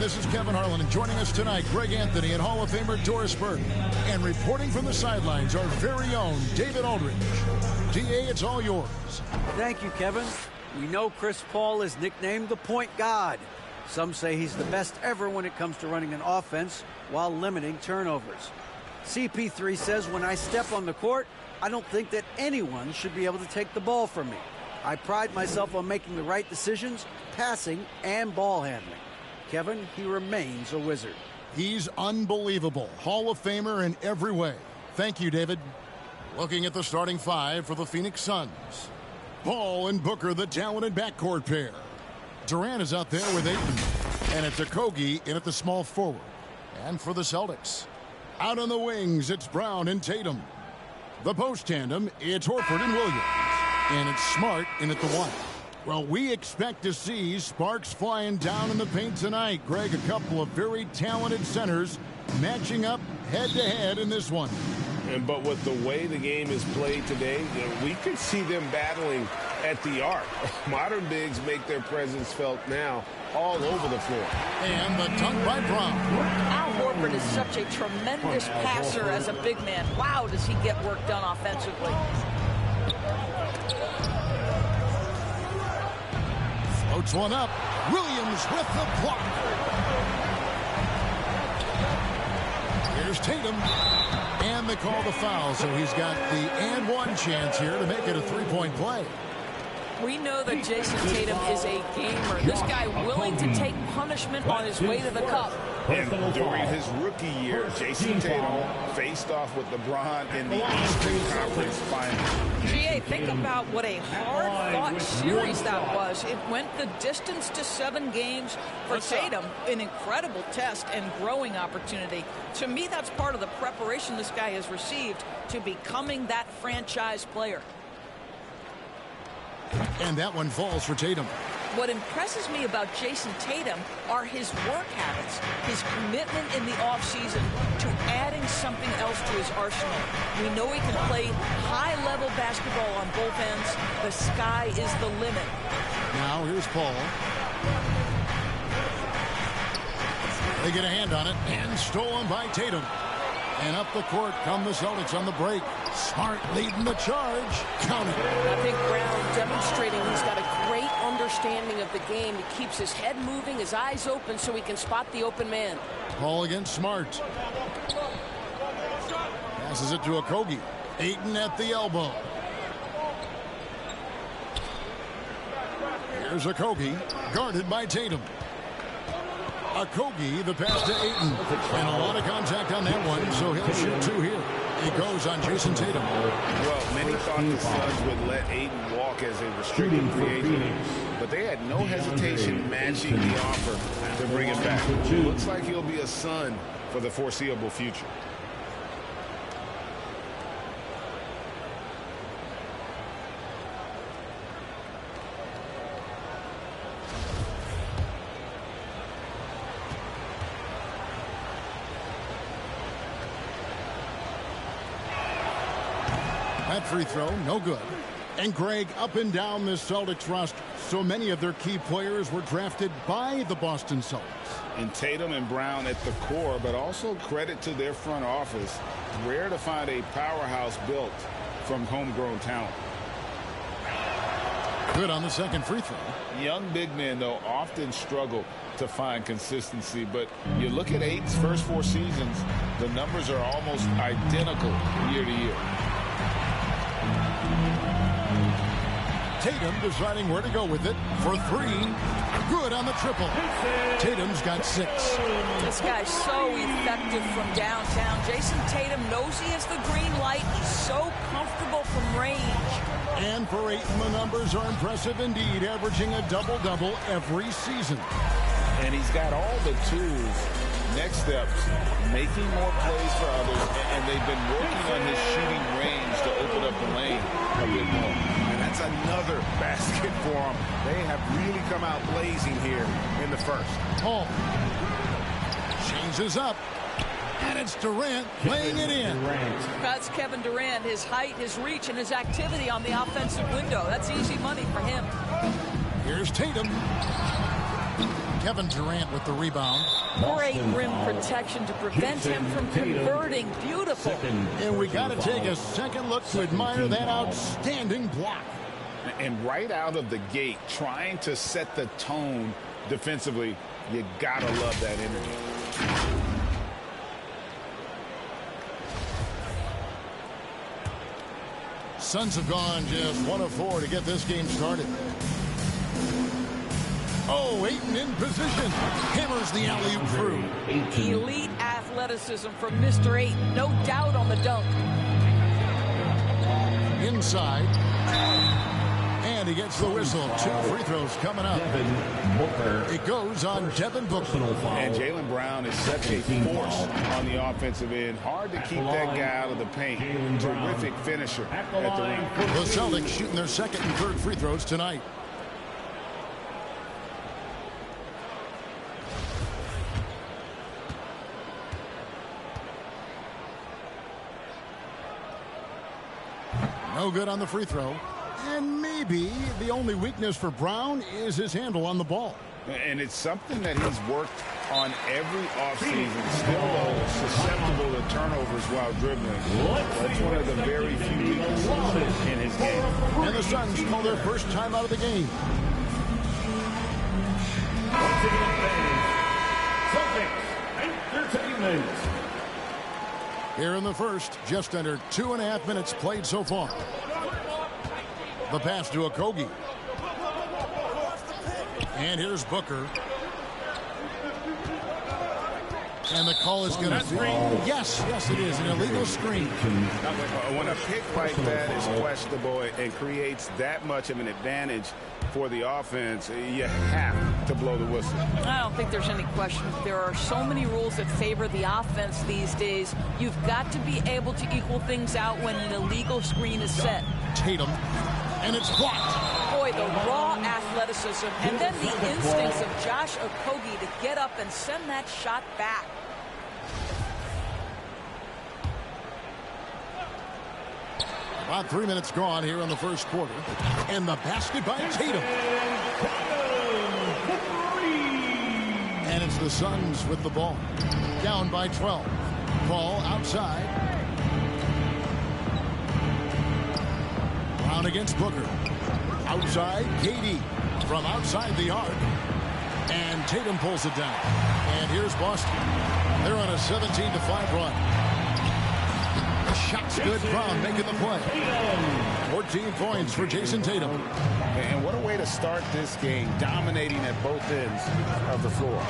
this is Kevin Harlan, and joining us tonight, Greg Anthony and Hall of Famer Doris Burke. And reporting from the sidelines, our very own David Aldridge. DA, it's all yours. Thank you, Kevin. We know Chris Paul is nicknamed the point god. Some say he's the best ever when it comes to running an offense while limiting turnovers. CP3 says, when I step on the court, I don't think that anyone should be able to take the ball from me. I pride myself on making the right decisions, passing and ball handling. Kevin, he remains a wizard. He's unbelievable. Hall of Famer in every way. Thank you, David. Looking at the starting five for the Phoenix Suns. Paul and Booker, the talented backcourt pair. Durant is out there with Ayton. And it's Okogie in at the small forward. And for the Celtics, out on the wings, it's Brown and Tatum. The post tandem, it's Horford and Williams. And it's Smart in at the one. Well, we expect to see sparks flying down in the paint tonight. Greg, a couple of very talented centers matching up head-to-head in this one. But with the way the game is played today, we could see them battling at the arc. Modern bigs make their presence felt now all over the floor. And the dunk by Brown. Al Horford is such a tremendous passer as a big man. Wow, does he get work done offensively. Floats one up. Williams with the block. Here's Tatum. And they call the foul, so he's got the and one chance here to make it a three-point play. We know that Jason Tatum is a gamer. This guy willing to take punishment on his way to the cup. And during his rookie year, Jason Tatum faced off with LeBron in the Eastern Conference Finals. GA, think about what a hard-fought series that was. It went the distance to 7 games for Tatum. An incredible test and growing opportunity. To me, that's part of the preparation this guy has received to becoming that franchise player. And that one falls for Tatum. What impresses me about Jason Tatum are his work habits, his commitment in the offseason to adding something else to his arsenal. We know he can play high-level basketball on both ends. The sky is the limit. Now here's Paul. They get a hand on it, and stolen by Tatum. And up the court come the Celtics on the break. Smart leading the charge. Count it. I think Brown demonstrating he's got a great understanding of the game. He keeps his head moving, his eyes open so he can spot the open man. Paul against Smart. Passes it to Okogie. Ayton at the elbow. Here's Okogie, guarded by Tatum. Okogie, the pass to Ayton. And a lot of contact on that one, so he'll shoot 2 here. It goes on Jason Tatum. Well, many thought the Suns would let Ayton walk as a restricted free agent, but they had no hesitation matching the offer to bring him back. Looks like he'll be a Sun for the foreseeable future. That free throw, no good. And Greg, up and down this Celtics roster, so many of their key players were drafted by the Boston Celtics. And Tatum and Brown at the core, but also credit to their front office. Rare to find a powerhouse built from homegrown talent. Good on the second free throw. Young big men, though, often struggle to find consistency, but you look at Ayton's first 4 seasons, the numbers are almost identical year to year. Tatum deciding where to go with it for 3. Good on the triple. Tatum's got 6. This guy's so effective from downtown. Jason Tatum knows he has the green light. He's so comfortable from range. And for Ayton, the numbers are impressive indeed, averaging a double-double every season. And he's got all the tools. Next steps, making more plays for others, and they've been working on his shooting range to open up the lane a bit more. And that's another basket for them. They have really come out blazing here in the first. Paul changes up, and it's Durant playing it in. That's Kevin Durant, his height, his reach, and his activity on the offensive window. That's easy money for him. Here's Tatum. Kevin Durant with the rebound. Great rim protection to prevent him from converting. Beautiful. And we got to take a second look to admire that outstanding block. And right out of the gate, trying to set the tone defensively, you got to love that energy. Suns have gone just 1 of 4 to get this game started. Oh, Ayton in position. Hammers the alley-oop through. Elite athleticism from Mr. Ayton. No doubt on the dunk. Inside. And he gets the whistle. 2 free throws coming up. It goes on Devin Booker. And Jaylen Brown is such a force on the offensive end. Hard to keep that guy out of the paint. Terrific finisher at the rim. The Celtics shooting their second and third free throws tonight. No good on the free throw. And maybe the only weakness for Brown is his handle on the ball. And it's something that he's worked on every offseason. Still susceptible to turnovers while dribbling. That's one of the very few weaknesses in his game. And the Suns call their first time out of the game. Celtics Entertainment. Here in the first, just under 2.5 minutes played so far. The pass to Okogie. And here's Booker. And the call is going to be... Yes, it is. An illegal screen. When a pick like that is questionable and creates that much of an advantage for the offense, you have to blow the whistle. I don't think there's any question. There are so many rules that favor the offense these days. You've got to be able to equal things out when an illegal screen is set. Tatum. And it's blocked. Boy, the raw athleticism and then the instincts of Josh Okogie to get up and send that shot back. About 3 minutes gone here in the first quarter. And the basket by Tatum. And it's the Suns with the ball. Down by 12. Ball outside. Brown against Booker. Outside, KD. From outside the arc. And Tatum pulls it down. And here's Boston. They're on a 17-5 run. Shot's good. Brown making the play. 14 points for Jason Tatum. And what a way to start this game, dominating at both ends of the floor.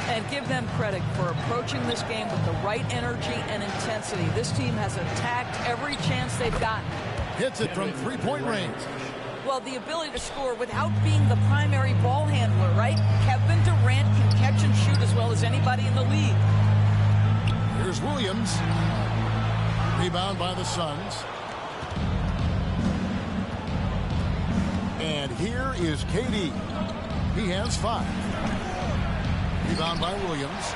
And give them credit for approaching this game with the right energy and intensity. This team has attacked every chance they've gotten. Hits it from three-point range. Well, the ability to score without being the primary ball handler, right? Kevin Durant can catch and shoot as well as anybody in the league. Here's Williams. Rebound by the Suns. And here is KD. He has 5. Rebound by Williams.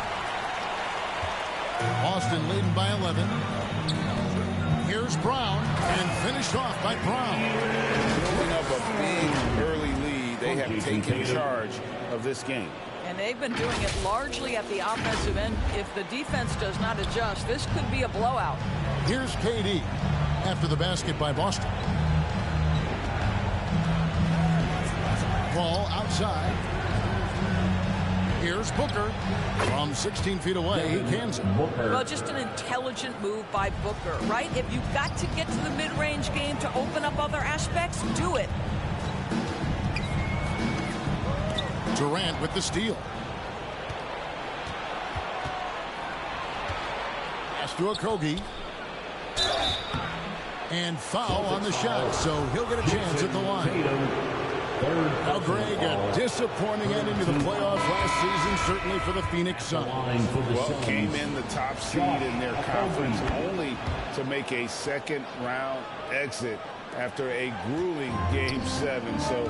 Boston leading by 11. Here's Brown. And finished off by Brown. Building up a big early lead. They have taken charge of this game. And they've been doing it largely at the offensive end. If the defense does not adjust, this could be a blowout. Here's KD after the basket by Boston. Ball outside. Here's Booker from 16 feet away. He cans it. Well, just an intelligent move by Booker, right? If you've got to get to the mid-range game to open up other aspects, do it. Durant with the steal. Pass to Okogie. And foul on the shot, so he'll get a chance at the line. Now, Greg, a disappointing ending to the playoffs last season, certainly for the Phoenix Suns. Well, came in the top seed in their conference only to make a second-round exit after a grueling Game 7. So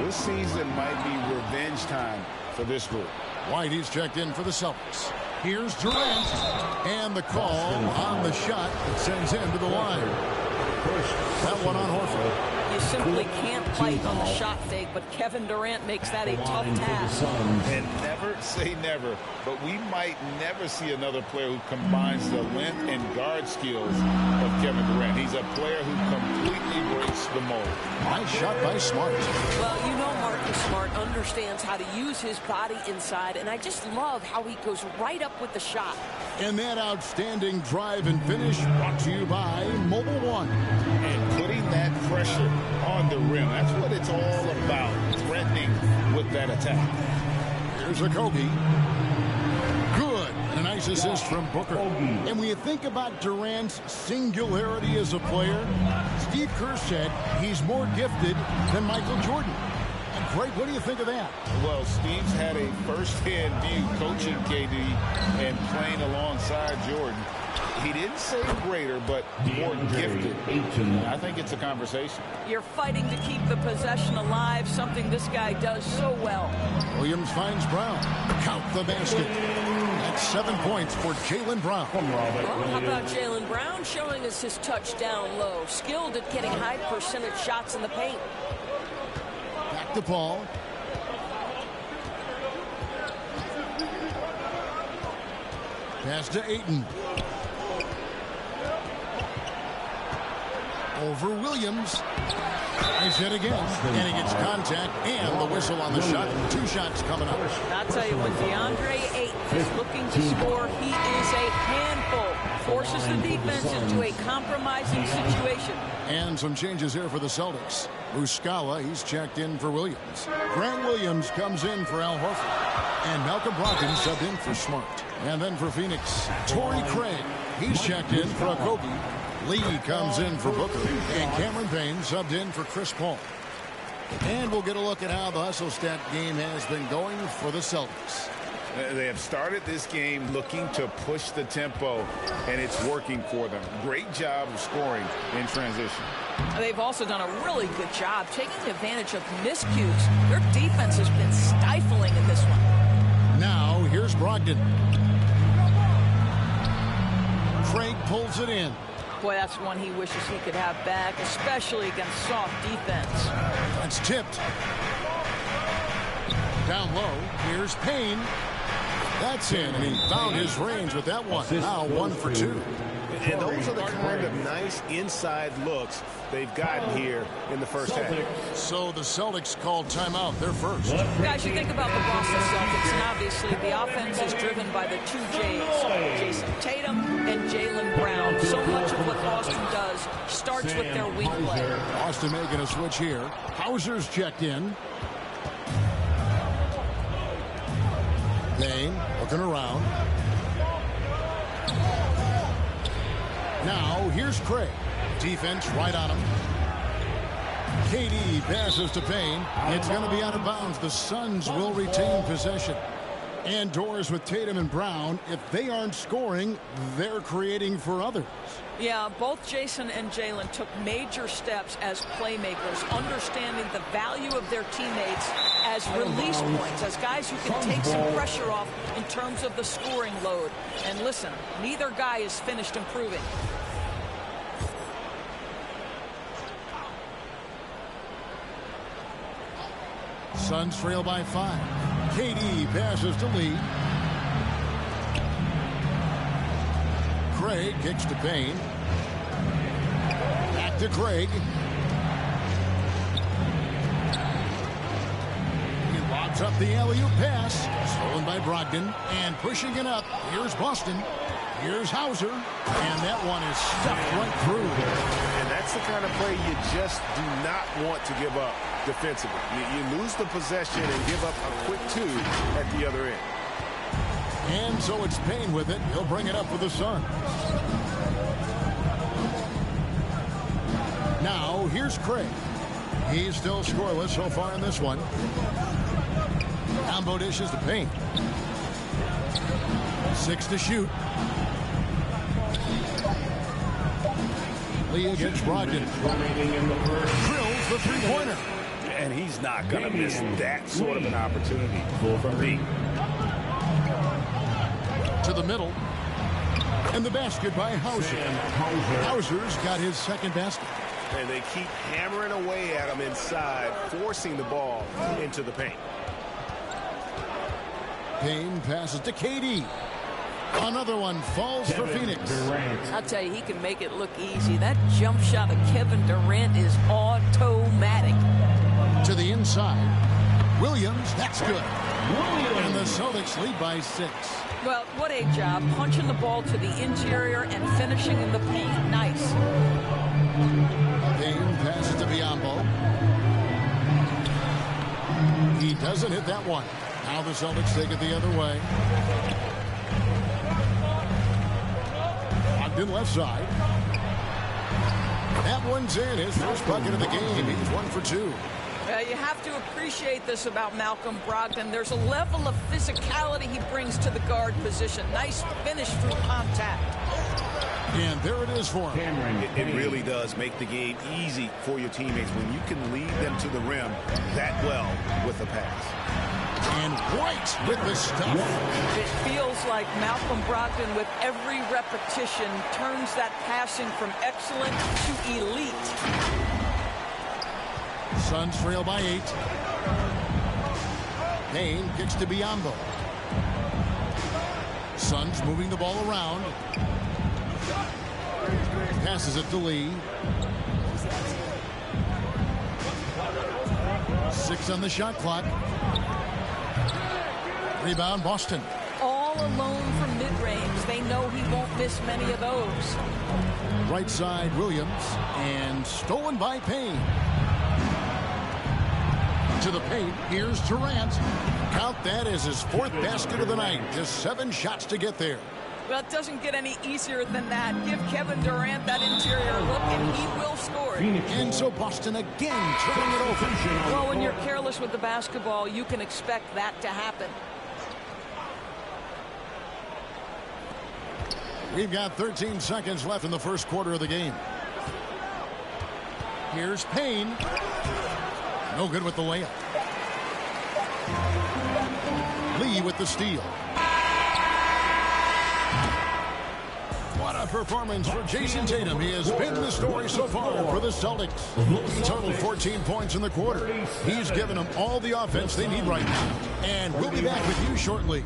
this season might be revenge time for this group. Whitey's checked in for the Celtics. Here's Durant. And the call on the shot that sends him to the line. That one on Horford. You simply can't fight on the shot fake, but Kevin Durant makes that a tough task. And never say never, but we might never see another player who combines the length and guard skills of Kevin Durant. He's a player who completely breaks the mold. Nice shot by Smart. Well, you know Marcus Smart understands how to use his body inside, and I just love how he goes right up with the shot. And that outstanding drive and finish brought to you by Mobile One. And putting that pressure on the rim, that's what it's all about, threatening with that attack. Here's a Kobe. Good. And a nice assist from Booker. And when you think about Durant's singularity as a player, Steve Kerr said he's more gifted than Michael Jordan. And Greg, what do you think of that? Well, Steve's had a first-hand view coaching KD and playing alongside Jordan. He didn't say greater, but more gifted. I think it's a conversation. You're fighting to keep the possession alive, something this guy does so well. Williams finds Brown. Count the basket. That's 7 points for Jaylen Brown. Well, how about Jaylen Brown showing us his touchdown low? Skilled at getting high percentage shots in the paint. Back to Paul. Pass to Ayton. Over Williams. Nice hit again. And he gets contact and the whistle on the shot. 2 shots coming up. I'll tell you, when DeAndre Ayton is looking to score, he is a handful. Forces the defense into a compromising situation. And some changes here for the Celtics. Muscala, he's checked in for Williams. Grant Williams comes in for Al Horford. And Malcolm Brogdon subbed in for Smart. And then for Phoenix, Torrey Craig. He's checked in for Kobe. Lee comes in for Booker. And Cameron Payne subbed in for Chris Paul. And we'll get a look at how the hustle stat game has been going for the Celtics. They have started this game looking to push the tempo, and it's working for them. Great job of scoring in transition. They've also done a really good job taking advantage of miscues. Their defense has been stifling in this one. Now, here's Brogdon. Craig pulls it in. Boy, that's one he wishes he could have back, especially against soft defense. That's tipped. Down low, here's Payne. That's in, and he found his range with that one. Now 1 for 2. And those are the kind of nice inside looks they've gotten here in the first half. So the Celtics called timeout. They're first. Guys, you think about the Boston Celtics, and obviously the offense is driven by the 2 J's, Jason Tatum and Jaylen Brown. So much of what Boston does starts with their wing play. Boston making a switch here. Hauser's checked in. Payne looking around. Now, here's Craig. Defense right on him. KD passes to Payne. It's going to be out of bounds. The Suns will retain possession. And doors with Tatum and Brown. If they aren't scoring, they're creating for others. Yeah, both Jason and Jaylen took major steps as playmakers, understanding the value of their teammates as release points, as guys who can take some pressure off in terms of the scoring load. And listen, neither guy is finished improving. Suns trail by 5. KD passes to Lee. Craig kicks to Payne. Back to Craig. He lobs up the alley-oop pass. Stolen by Brogdon. And pushing it up. Here's Boston. Here's Hauser. And that one is stuffed right through. And that's the kind of play you just do not want to give up defensively. You lose the possession and give up a quick 2 at the other end. And so it's Payne with it. He'll bring it up for the Suns. Now, here's Craig. He's still scoreless so far in this one. Combo dishes to Payne. 6 to shoot. Lee against Brogdon. Drills the three-pointer. And he's not going to miss that sort of an opportunity from Lee. To the middle. And the basket by Hauser. Hauser's got his second basket. And they keep hammering away at him inside, forcing the ball into the paint. Payne passes to KD. Another one falls for Phoenix. I'll tell you, he can make it look easy. That jump shot of Kevin Durant is automatic. To the inside. Williams, that's good. And the Celtics lead by 6. Well, what a job. Punching the ball to the interior and finishing in the paint. Nice. Payne passes to Biombo. He doesn't hit that one. Now the Celtics take it the other way. Ogden left side. That one's in. His first bucket of the game. He's 1 for 2. You have to appreciate this about Malcolm Brogdon. There's a level of physicality he brings to the guard position. Nice finish through contact. And there it is for him. It really does make the game easy for your teammates when you can lead them to the rim that well with a pass. And White with the stuff. It feels like Malcolm Brogdon, with every repetition, turns that passing from excellent to elite. Suns trail by 8. Payne kicks to Biombo. Suns moving the ball around. Passes it to Lee. 6 on the shot clock. Rebound, Boston. All alone from mid-range. They know he won't miss many of those. Right side, Williams. And stolen by Payne. To the paint. Here's Durant. Count that as his 4th basket of the night. Just 7 shots to get there. Well, it doesn't get any easier than that. Give Kevin Durant that interior look, and he will score it. And so Boston again turning it over. Well, when you're careless with the basketball, you can expect that to happen. We've got 13 seconds left in the first quarter of the game. Here's Payne. No good with the layup. Lee with the steal. What a performance for Jason Tatum. He has been the story so far for the Celtics. He totaled 14 points in the quarter. He's given them all the offense they need right now. And we'll be back with you shortly.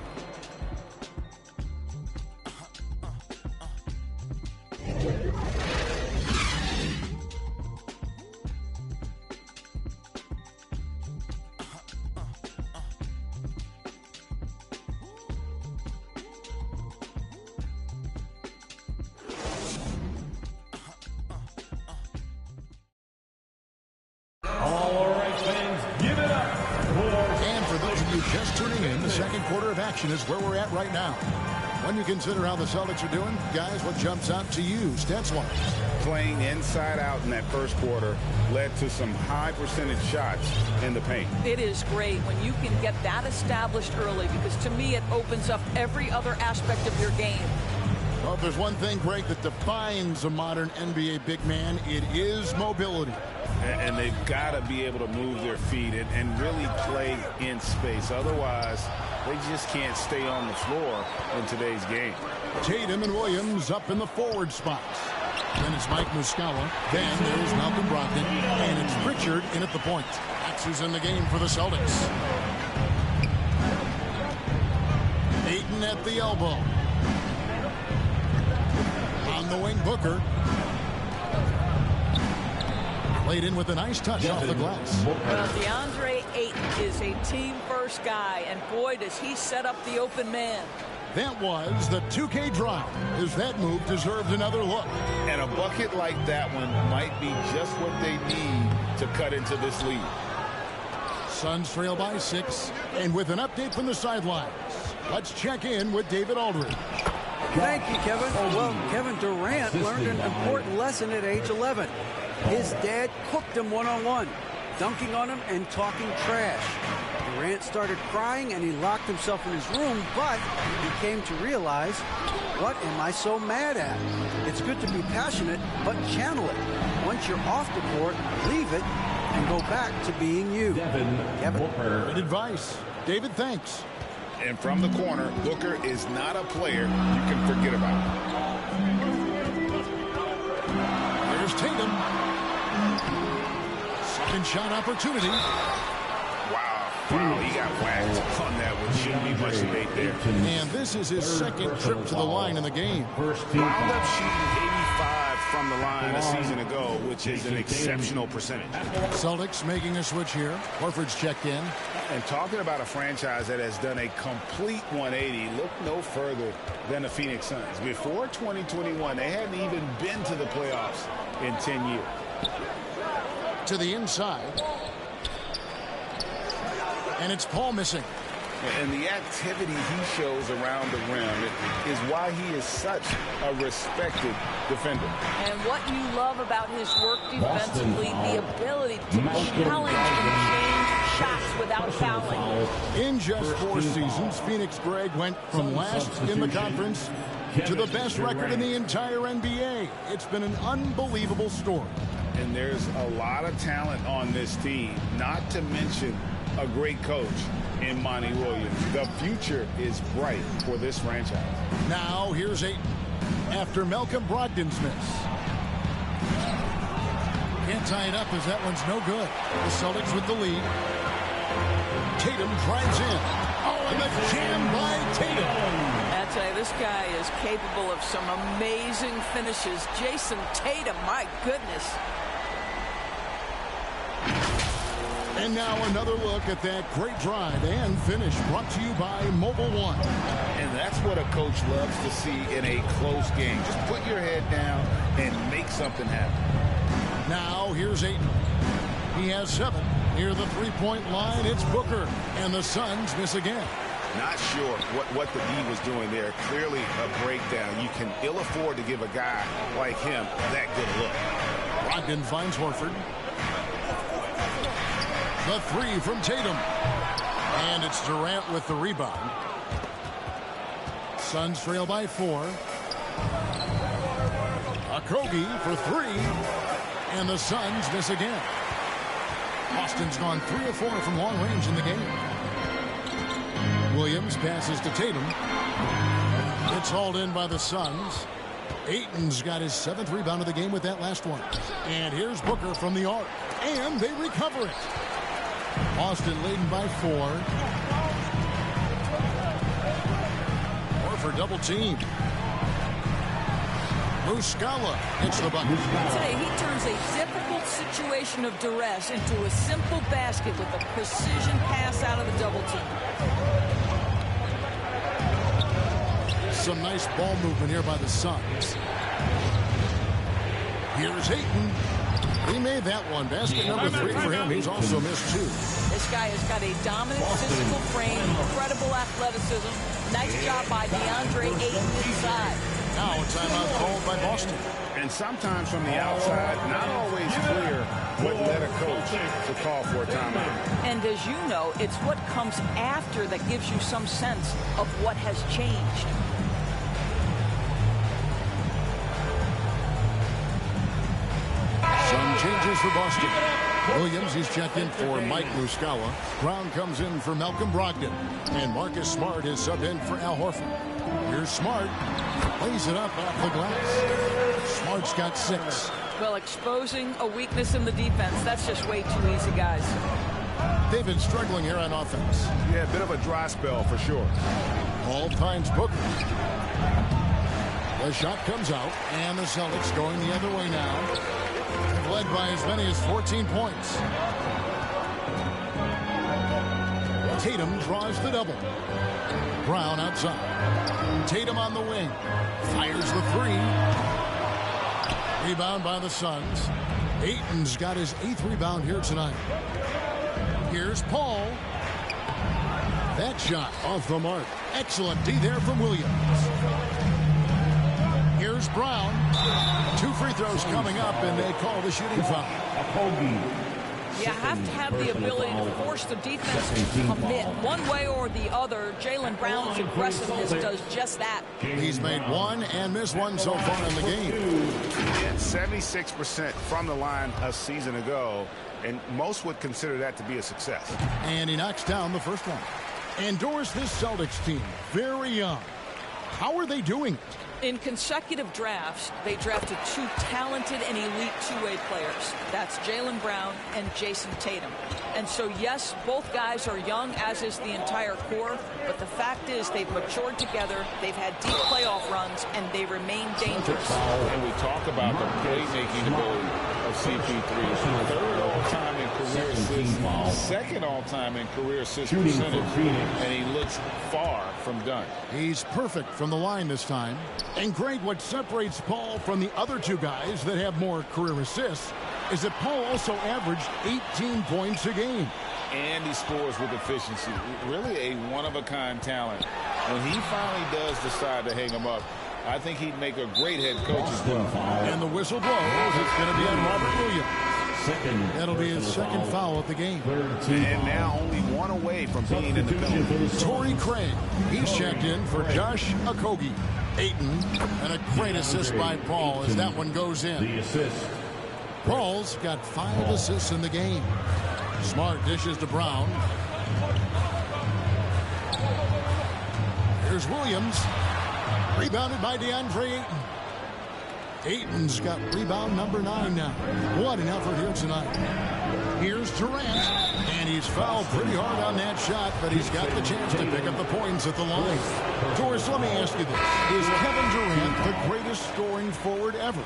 Is where we're at right now. When you consider how the Celtics are doing, guys, what jumps out to you stats-wise? Playing inside out in that first quarter led to some high percentage shots in the paint. It is great when you can get that established early, because to me it opens up every other aspect of your game. Well, if there's one thing, Greg, that defines a modern NBA big man, it is mobility. And they've got to be able to move their feet and really play in space. Otherwise, they just can't stay on the floor in today's game. Tatum and Williams up in the forward spots. Then it's Mike Muscala. Then there's Malcolm Brogdon. And it's Pritchard in at the point. Axes in the game for the Celtics. Ayton at the elbow. On the wing, Booker. Played in with a nice touch off the glass. Well, DeAndre Ayton is a team-first guy, and boy, does he set up the open man. That was the 2K drive. As that move deserved another look. And a bucket like that one might be just what they need to cut into this lead. Suns trail by 6. And with an update from the sidelines, let's check in with David Aldridge. Thank you, Kevin. Well, Kevin Durant learned an important lesson at age 11. His dad cooked him one-on-one, dunking on him and talking trash. Durant started crying and he locked himself in his room, but he came to realize, what am I so mad at? It's good to be passionate, but channel it. Once you're off the court, leave it and go back to being you. Kevin. Good advice. David, thanks. And from the corner, Booker is not a player you can forget about. Here's Tatum. Second shot opportunity. Wow, he got whacked on that one. Shouldn't be much debate there. And this is his second trip to the line in the game. Wound up shooting 85 from the line a season ago, which is an exceptional percentage. Celtics making a switch here. Horford's checked in. And talking about a franchise that has done a complete 180, look no further than the Phoenix Suns. Before 2021, they hadn't even been to the playoffs in 10 years. To the inside. And it's Paul missing. And the activity he shows around the rim is why he is such a respected defender. And what you love about his work defensively, the ability to challenge and change shots without fouling. In just 4 seasons, Phoenix Greg went from last in the conference to the best record in the entire NBA. It's been an unbelievable story. And there's a lot of talent on this team, not to mention a great coach in Monty Williams. The future is bright for this franchise. Now here's Ayton after Malcolm Brogdon's miss. Can't tie it up as that one's no good. The Celtics with the lead. Tatum drives in. Oh, and the jam by Tatum. I tell you, this guy is capable of some amazing finishes. Jason Tatum, my goodness. And now another look at that great drive and finish brought to you by Mobile One. And that's what a coach loves to see in a close game. Just put your head down and make something happen. Now here's Ayton. He has 7. Near the three-point line, it's Booker. And the Suns miss again. Not sure what the D was doing there. Clearly a breakdown. You can ill afford to give a guy like him that good look. Brogdon finds Horford. The 3 from Tatum. And it's Durant with the rebound. Suns trail by 4. Okogie for 3. And the Suns miss again. Boston's gone 3 of 4 from long range in the game. Williams passes to Tatum. It's hauled in by the Suns. Ayton's got his 7th rebound of the game with that last one. And here's Booker from the arc. And they recover it. Boston leading by 4. Horford double team. Muscala hits the bucket. Today, he turns a difficult situation of duress into a simple basket with a precision pass out of the double team. Some nice ball movement here by the Suns. Here's Ayton. He made that one. Basket number 3 for him. He's also missed 2. This guy has got a dominant physical frame, incredible athleticism. Nice job by DeAndre Ayton inside. Now a timeout called by Boston. And sometimes from the outside, not always clear what led a coach to call for a timeout. And as you know, it's what comes after that gives you some sense of what has changed. Some changes for Boston. Williams, he's checked in for Mike Muscala. Brown comes in for Malcolm Brogdon. And Marcus Smart is subbed in for Al Horford. Here's Smart. Plays it up off the glass. Smart's got 6. Well, exposing a weakness in the defense, that's just way too easy, guys. They've been struggling here on offense. Yeah, a bit of a dry spell for sure. All finds Booker. The shot comes out, and the Celtics going the other way now. Led by as many as 14 points. Tatum draws the double. Brown outside. Tatum on the wing. Fires the 3. Rebound by the Suns. Ayton's got his 8th rebound here tonight. Here's Paul. That shot off the mark. Excellent D there from Williams. Here's Brown. 2 free throws coming up, and they call the shooting foul. You have to have the ability to force the defense to commit one way or the other. Jaylen Brown's aggressiveness does just that. He's made 1 and missed 1 so far in the game. And 76% from the line a season ago, and most would consider that to be a success. And he knocks down the first one. And Doris, this Celtics team, very young. How are they doing it? In consecutive drafts, they drafted 2 talented and elite two-way players. That's Jaylen Brown and Jason Tatum. And so, yes, both guys are young, as is the entire core. But the fact is they've matured together, they've had deep playoff runs, and they remain dangerous. And we talk about the playmaking ability of CP3. 3rd all-time in career assists, 2nd all-time in career assist percentage. And he looks far from done. He's perfect from the line this time. And Greg, what separates Paul from the other 2 guys that have more career assists is that Paul also averaged 18 points a game. And he scores with efficiency. Really a one-of-a-kind talent. When he finally does decide to hang him up, I think he'd make a great head coach as well. And the whistle blows. It's going to be on Robert Williams. That'll be his 2nd foul of the game. And now only 1 away from being in the penalty. Torrey Craig, he's checked in for Josh Okogie. Ayton, and a great assist by Paul as that one goes in. Paul's got 5 assists in the game. Smart dishes to Brown. Here's Williams. Rebounded by DeAndre Ayton. Ayton's got rebound number 9 now. What an effort here tonight. Here's Durant. And he's fouled pretty hard on that shot, but he's got the chance to pick up the points at the line. Doris, let me ask you this. Is Kevin Durant the greatest scoring forward ever?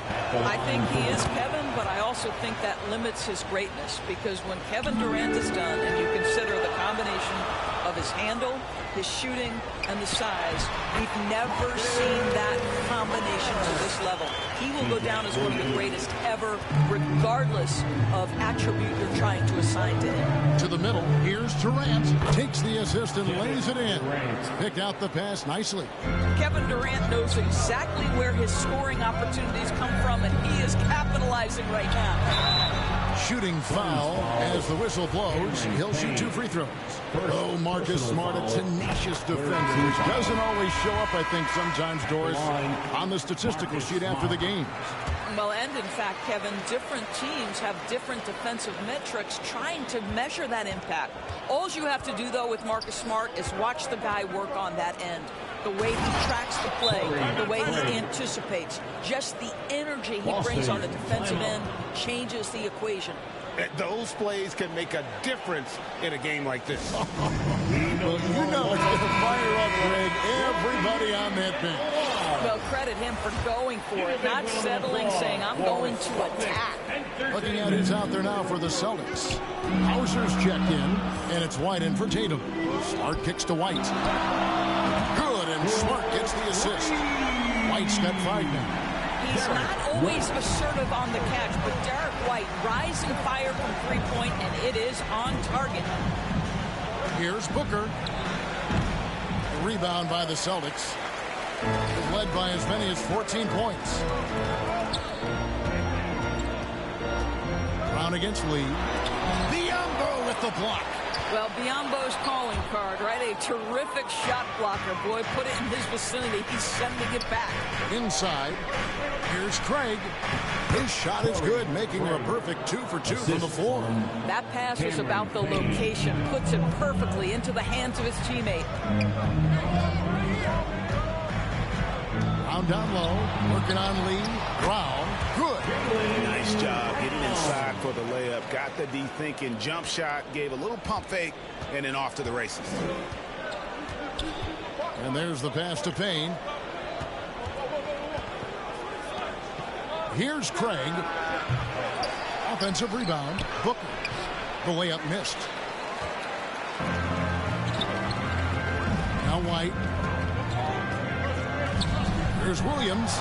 I think he is, Kevin, but I also think that limits his greatness, because when Kevin Durant is done and you consider the combination of his handle, his shooting, and the size, we've never seen that combination to this level. He will go down as one of the greatest ever, regardless of attribute you're trying to assign to him. To the middle, here's Durant. Takes the assist and lays it in. Picked out the pass nicely. Kevin Durant knows exactly where his scoring opportunities come from, and he is capitalizing right now. Shooting foul as the whistle blows. He'll shoot 2 free throws. Oh, Marcus Smart, a tenacious defender, which doesn't always show up, I think, sometimes, Doris, on the statistical sheet after the game. Well, and in fact, Kevin, different teams have different defensive metrics trying to measure that impact. All you have to do, though, with Marcus Smart is watch the guy work on that end. The way he tracks the play, the way he anticipates, just the energy he brings on the defensive end changes the equation. Those plays can make a difference in a game like this. You know it's going to fire up, Greg, everybody on that bench. Well, credit him for going for it, not settling, saying, I'm going to attack. Looking at who's out there now for the Celtics. Hauser's checked in, and it's White in for Tatum. Smart kicks to White. Good, and Smart gets the assist. White's got 5 now. He's not always assertive on the catch, but Derek White, rise and fire from 3-point, and it is on target. Here's Booker. The rebound by the Celtics. Led by as many as 14 points. Brown against Lee. Biombo with the block. Well, Biombo's calling card, right? A terrific shot blocker. Boy, put it in his vicinity. He's sending it back. Inside. Here's Craig. His shot is good, making her a perfect 2 for 2 from the floor. That pass was about the location. Puts it perfectly into the hands of his teammate. Brown down low. Working on Lee. Brown. Good. Nice job getting inside for the layup. Got the D thinking. Jump shot. Gave a little pump fake. And then off to the races. And there's the pass to Payne. Here's Craig. Offensive rebound. Booker. The layup missed. Now White. Here's Williams.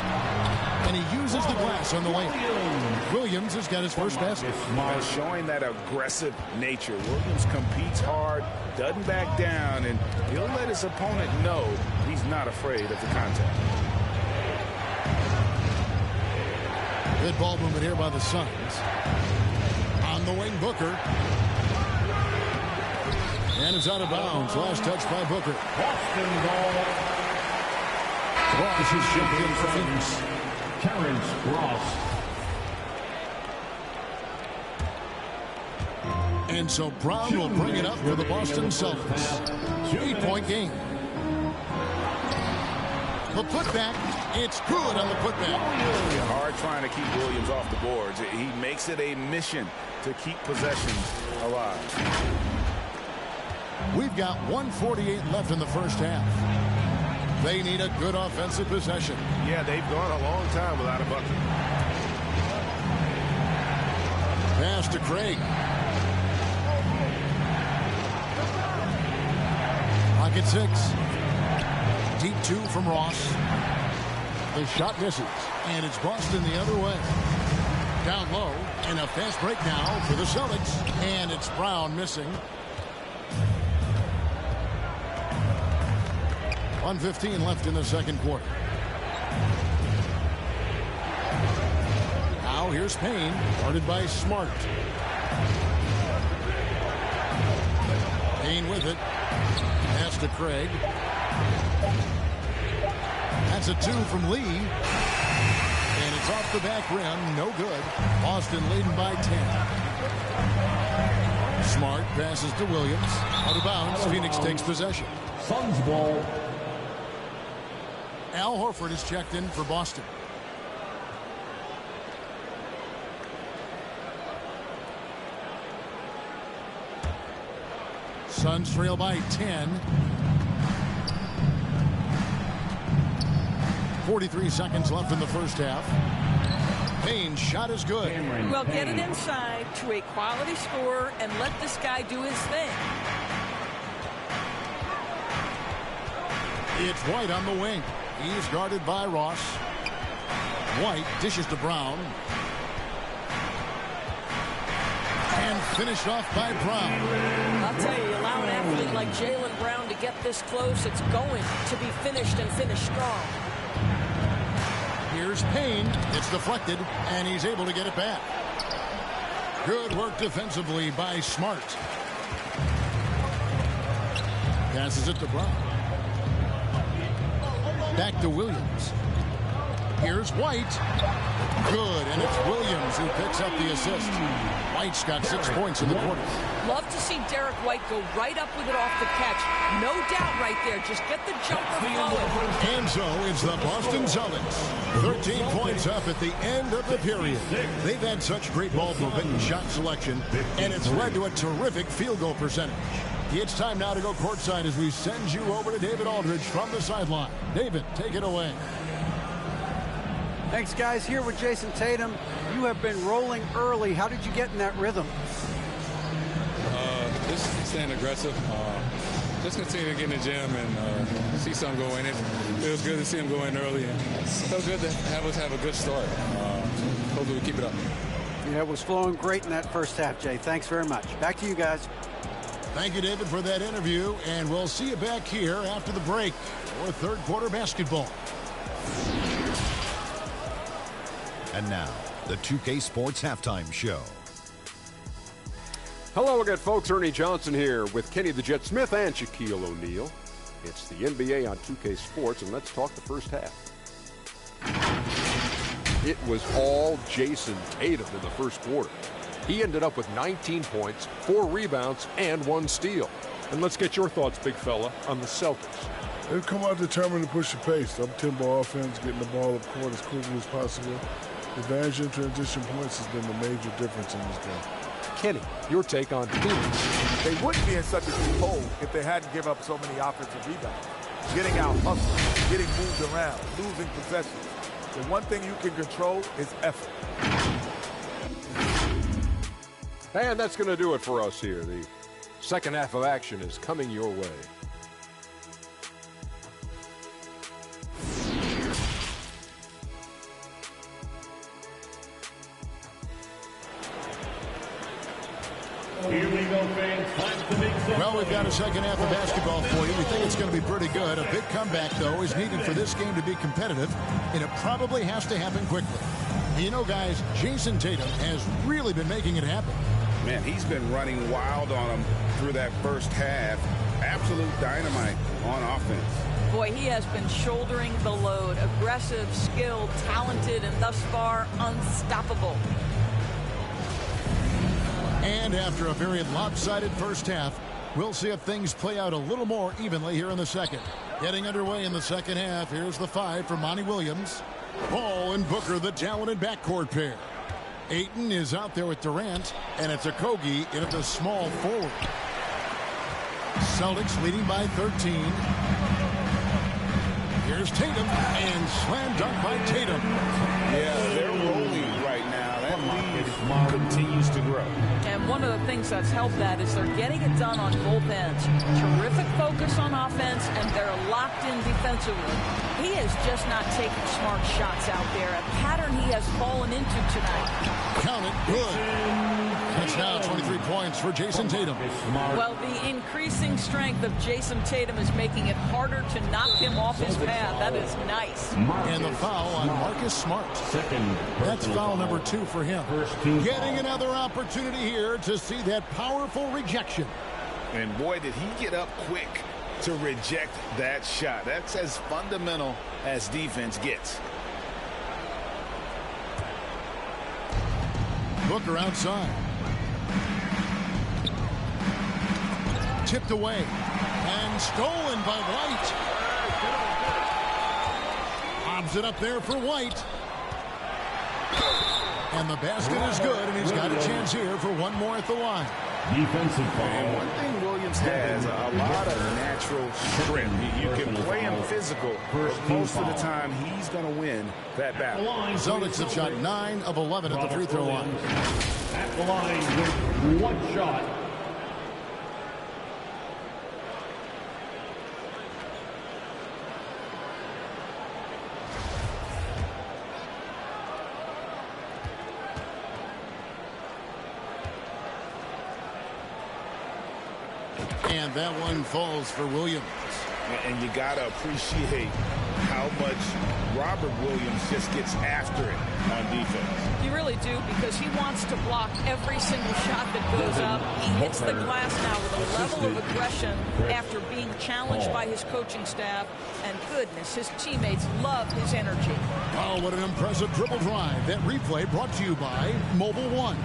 And he uses the glass on the layup. Williams has got his first basket. Showing that aggressive nature. Williams competes hard, doesn't back down, and he'll let his opponent know he's not afraid of the contact. Good ball movement here by the Suns. On the wing, Booker. And it's out of bounds. Last touch by Booker. Boston ball. Ross is jumped in for Phoenix. Terrence Ross. And so Brown will bring it up for the Boston Celtics. 8-point game. The putback, it's good on the putback. Hard trying to keep Williams off the boards. He makes it a mission to keep possessions alive. We've got 1:48 left in the first half. They need a good offensive possession. Yeah, they've gone a long time without a bucket. Pass to Craig. Pocket 6. Deep 2 from Ross. The shot misses, and it's Boston the other way. Down low, and a fast break now for the Celtics, and it's Brown missing. 1:15 left in the second quarter. Now here's Payne, guarded by Smart. Payne with it. Pass to Craig. That's a 2 from Lee. And it's off the back rim. No good. Boston leading by 10. Smart passes to Williams. Out of bounds. Phoenix takes possession. Suns ball. Al Horford is checked in for Boston. Suns trail by 10. 43 seconds left in the first half. Payne's shot is good. Well, get it inside to a quality scorer and let this guy do his thing. It's White on the wing. He's guarded by Ross. White dishes to Brown. And finished off by Brown. I'll tell you, allow an athlete like Jaylen Brown to get this close, it's going to be finished and finished strong. Here's Payne. It's deflected, and he's able to get it back. Good work defensively by Smart. Passes it to Brown. Back to Williams. Here's White. Good, and it's Williams who picks up the assist. White's got 6 points in the quarter. Love to see Derek White go right up with it off the catch. No doubt right there. Just get the jumper flowing. And so it's the Boston Celtics. 13 points up at the end of the period. They've had such great ball movement and shot selection, and it's led to a terrific field goal percentage. It's time now to go courtside as we send you over to David Aldridge from the sideline. David, take it away. Thanks, guys. Here with Jason Tatum. You have been rolling early. How did you get in that rhythm? Just staying aggressive. Just continue to get in the gym and see something go in. It was good to see him go in early. And it felt good to have us have a good start. Hopefully we keep it up. Yeah, it was flowing great in that first half, Jay. Thanks very much. Back to you guys. Thank you, David, for that interview, and we'll see you back here after the break for third quarter basketball. And now, the 2K Sports Halftime Show. Hello again, folks. Ernie Johnson here with Kenny the Jet Smith and Shaquille O'Neal. It's the NBA on 2K Sports, and let's talk the first half. It was all Jason Tatum in the first quarter. He ended up with 19 points, 4 rebounds, and 1 steal. And let's get your thoughts, big fella, on the Celtics. They've come out determined to push the pace. Up-tempo offense, getting the ball up court as quickly as possible. Advantage in transition points has been the major difference in this game. Kenny, your take on Phoenix. They wouldn't be in such a deep hole if they hadn't given up so many offensive rebounds. Getting out hustled, getting moved around, losing possessions. The one thing you can control is effort. And that's going to do it for us here. The second half of action is coming your way. Here we go, fans. Well, we've got a second half of basketball for you. We think it's going to be pretty good. A big comeback, though, is needed for this game to be competitive, and it probably has to happen quickly. You know, guys, Jason Tatum has really been making it happen. Man, he's been running wild on them through that first half. Absolute dynamite on offense. Boy, he has been shouldering the load. Aggressive, skilled, talented, and thus far unstoppable. And after a very lopsided first half, we'll see if things play out a little more evenly here in the second. Getting underway in the second half, here's the 5 for Monty Williams. Paul and Booker, the talented backcourt pair. Ayton is out there with Durant, and it's Okogie in at the small forward. Celtics leading by 13. Here's Tatum, and slam dunk by Tatum. Yeah, they're rolling right now. That lead continues to grow. And one of the things that's helped that is they're getting it done on both ends. Terrific focus on offense, and they're locked in defensively. He is just not taking smart shots out there, a pattern he has fallen into tonight. Count it, good. That's now 23 points for Jason Tatum. Well, the increasing strength of Jason Tatum is making it harder to knock him off his path. That is nice. And the foul on Marcus Smart. That's foul number 2 for him. Getting another opportunity here to see that powerful rejection. And boy, did he get up quick to reject that shot. That's as fundamental as defense gets. Booker outside. Tipped away and stolen by White. Lobs it up there for White. And the basket is good, and he's got a chance here for one more at the line. Defensive foul. And one thing Williams has, a lot of natural strength. You can play him physical, but most of the time he's going to win that battle. Celtics have shot 9 of 11 at the free throw line. At the line with one shot. And that one falls for Williams. And you got to appreciate how much Robert Williams just gets after it on defense. You really do, because he wants to block every single shot that goes up. He hits the glass now with a level of aggression after being challenged by his coaching staff. And goodness, his teammates love his energy. Oh, what an impressive dribble drive. That replay brought to you by Mobile One.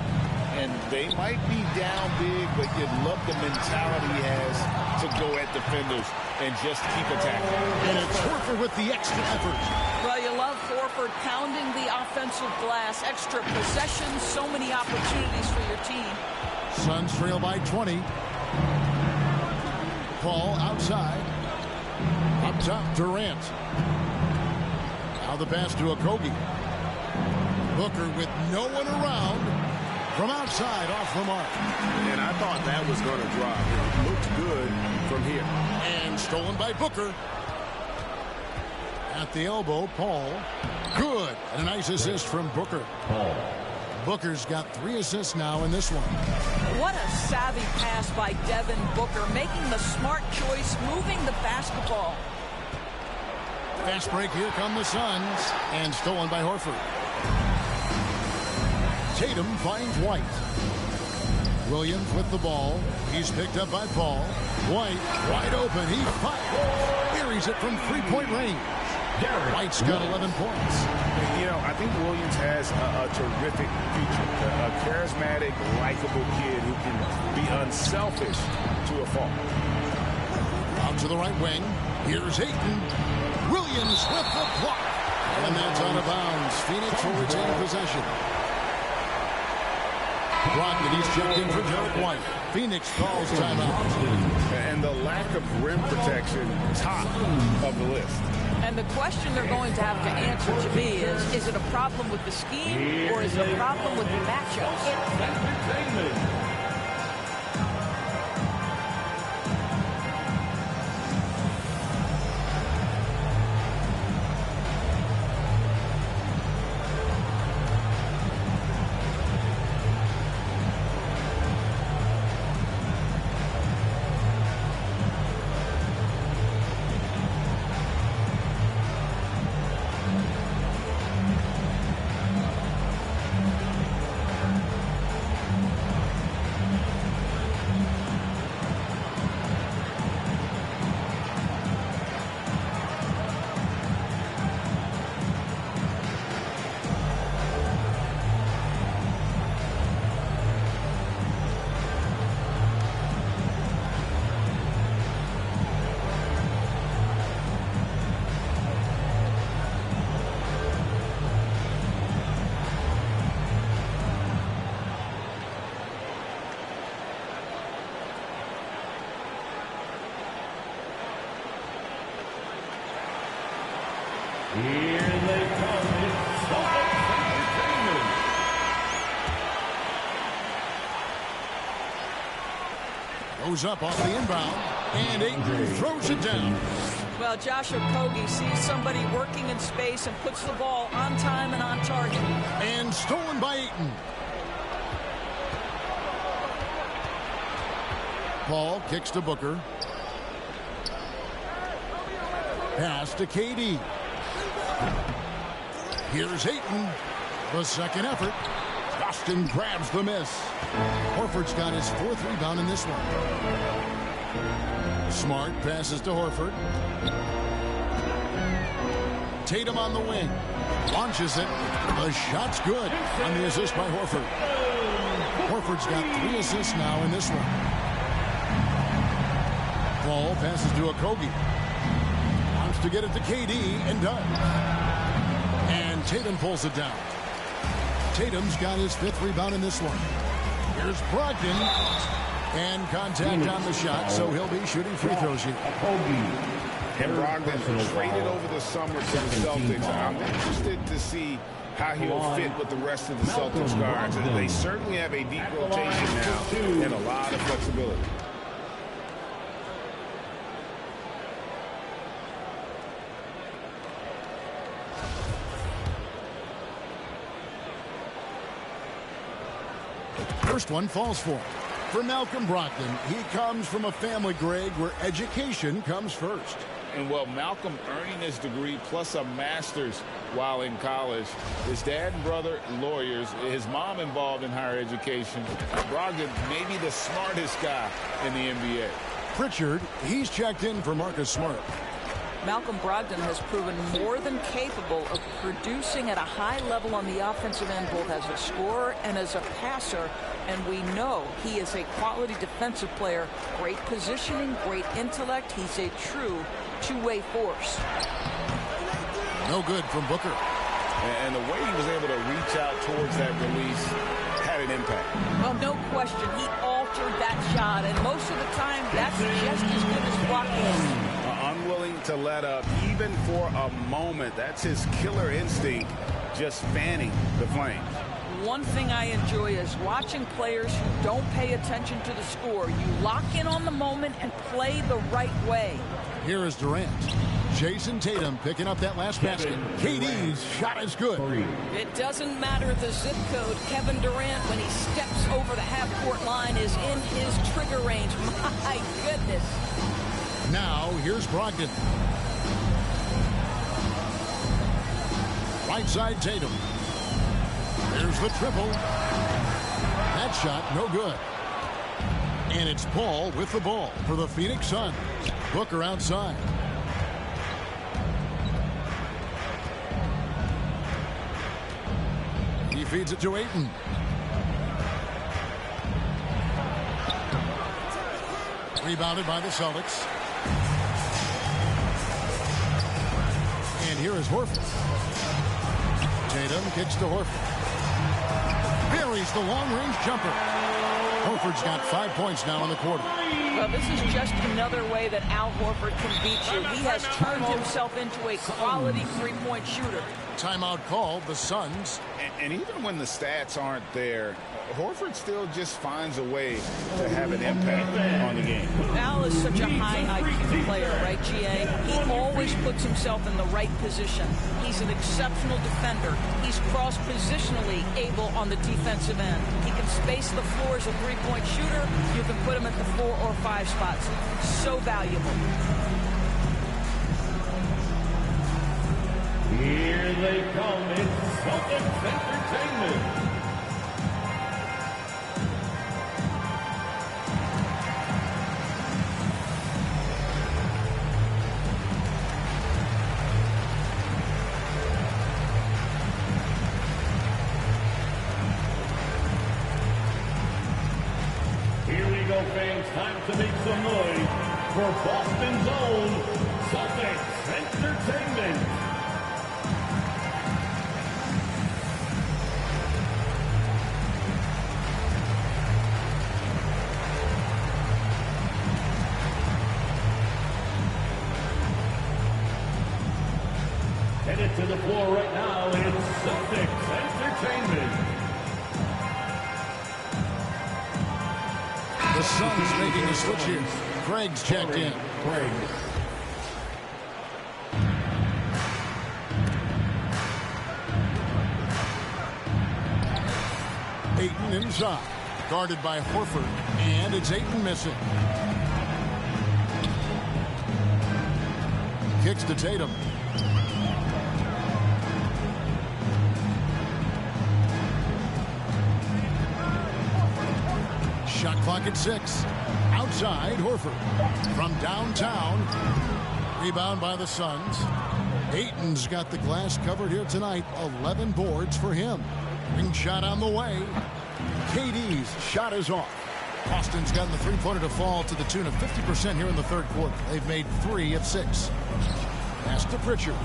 And they might be down big, but you love the mentality he has to go at defenders and just keep attacking. And it's Horford with the extra effort. Well, you love Horford pounding the offensive glass. Extra possessions, so many opportunities for your team. Suns trail by 20. Paul outside. Up top, Durant. Now the pass to Okogie. Booker with no one around. From outside, off the mark. And I thought that was going to drop. It looked good from here. And stolen by Booker. At the elbow, Paul. Good. And a nice assist from Booker. Booker's got 3 assists now in this one. What a savvy pass by Devin Booker, making the smart choice, moving the basketball. Fast break, here come the Suns. And stolen by Horford. Tatum finds White. Williams with the ball. He's picked up by Paul. White wide open. He buries it from three-point range. White's got 11 points. You know, I think Williams has a terrific future. A charismatic, likable kid who can be unselfish to a fault. Out to the right wing. Here's Ayton. Williams with the block. And that's out of bounds. Phoenix will retain possession. Brockton, he's checked in for Derek White. Phoenix calls timeout. And the lack of rim protection, top of the list. And the question they're going to have to answer to me is it a problem with the scheme or is it a problem with the matchups? Goes up off the inbound, and Ayton throws it down. Well, Josh Okogie sees somebody working in space and puts the ball on time and on target. And stolen by Ayton. Paul kicks to Booker. Pass to KD. Here's Ayton. The second effort. Boston grabs the miss. Horford's got his 4th rebound in this one. Smart passes to Horford. Tatum on the wing. Launches it. The shot's good on the assist by Horford. Horford's got 3 assists now in this one. Paul passes to Okogie. Wants to get it to KD and does. And Tatum pulls it down. Tatum's got his 5th rebound in this one. Here's Brogdon. And contact on the shot, so he'll be shooting free throws here. And Brogdon traded over the summer to the Celtics. I'm interested to see how he'll fit with the rest of the Celtics guards. They certainly have a deep rotation now and a lot of flexibility. First one falls for him. For Malcolm Brogdon, he comes from a family, Greg, where education comes first. And, well, Malcolm earning his degree plus a master's while in college. His dad and brother, lawyers. His mom involved in higher education. Brogdon may be the smartest guy in the NBA. Pritchard, he's checked in for Marcus Smart. Malcolm Brogdon has proven more than capable of producing at a high level on the offensive end, both as a scorer and as a passer. And we know he is a quality defensive player. Great positioning, great intellect. He's a true two-way force. No good from Booker. And the way he was able to reach out towards that release had an impact. Well, no question. He altered that shot. And most of the time, that's just as good as blocking. Unwilling to let up even for a moment. That's his killer instinct, just fanning the flames. One thing I enjoy is watching players who don't pay attention to the score. You lock in on the moment and play the right way. Here is Durant. Jason Tatum picking up that last basket. KD's shot is good. It doesn't matter the zip code. Kevin Durant, when he steps over the half-court line, is in his trigger range. My goodness. Now, here's Brogdon. Right side, Tatum. There's the triple. That shot, no good. And it's Paul with the ball for the Phoenix Suns. Booker outside. He feeds it to Ayton. Rebounded by the Celtics. And here is Horford. Tatum kicks to Horford. Buries the long-range jumper. Horford's got 5 points now in the quarter. Well, this is just another way that Al Horford can beat you. He has turned himself into a quality three-point shooter. Timeout called, the Suns. And even when the stats aren't there, Horford still just finds a way to have an impact on the game. Al is such a high IQ player, right, GA? He always puts himself in the right position. He's an exceptional defender. He's cross-positionally able on the defensive end. He can space the floor as a three-point shooter. You can put him at the 4 or 5 spots. So valuable. Here they come. It's Celtics Entertainment. Here we go, fans. Time to make some noise for Boston's own Celtics Entertainment. Headed to the floor right now, it's Celtics Entertainment. The Suns making a switch here. Craig's checked in. Ayton inside. Guarded by Horford. And it's Ayton missing. Kicks to Tatum. Shot clock at 6. Outside, Horford. From downtown. Rebound by the Suns. Ayton's got the glass covered here tonight. 11 boards for him. Ring shot on the way. KD's shot is off. Boston's gotten the three-pointer to fall to the tune of 50% here in the third quarter. They've made 3 of 6. Pass to Pritchard.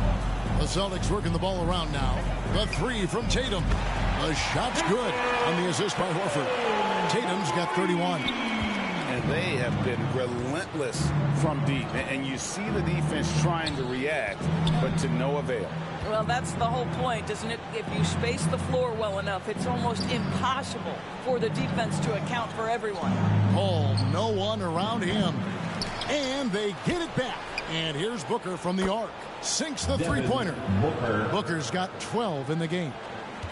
The Celtics working the ball around now. The 3 from Tatum. The shot's good on the assist by Horford. Tatum's got 31. And they have been relentless from deep. And you see the defense trying to react, but to no avail. Well, that's the whole point, isn't it? If you space the floor well enough, it's almost impossible for the defense to account for everyone. Hall, no one around him. And they get it back. And here's Booker from the arc. Sinks the three-pointer. Booker's got 12 in the game.